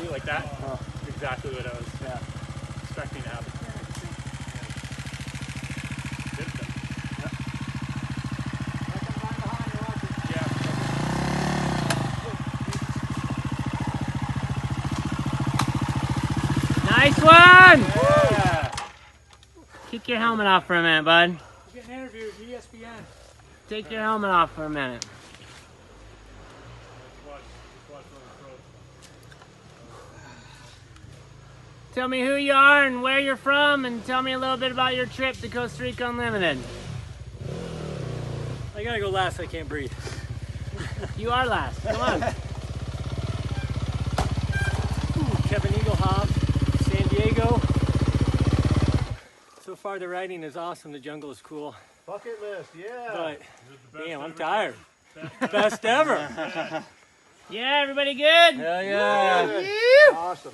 exactly like that. Oh. Exactly what I was expecting to happen. Good stuff. Nice one! Yeah. Kick your helmet off for a minute, bud. We're getting interviewed, ESPN. Take your helmet off for a minute. Tell me who you are and where you're from, and tell me a little bit about your trip to Costa Rica Unlimited. I gotta go last, I can't breathe. You are last, come on. Kevin Eaglehoff, San Diego. So far the riding is awesome, the jungle is cool. Bucket list, yeah. But, damn, I'm tired. Best ever. Yeah, everybody good? Hell yeah. Awesome.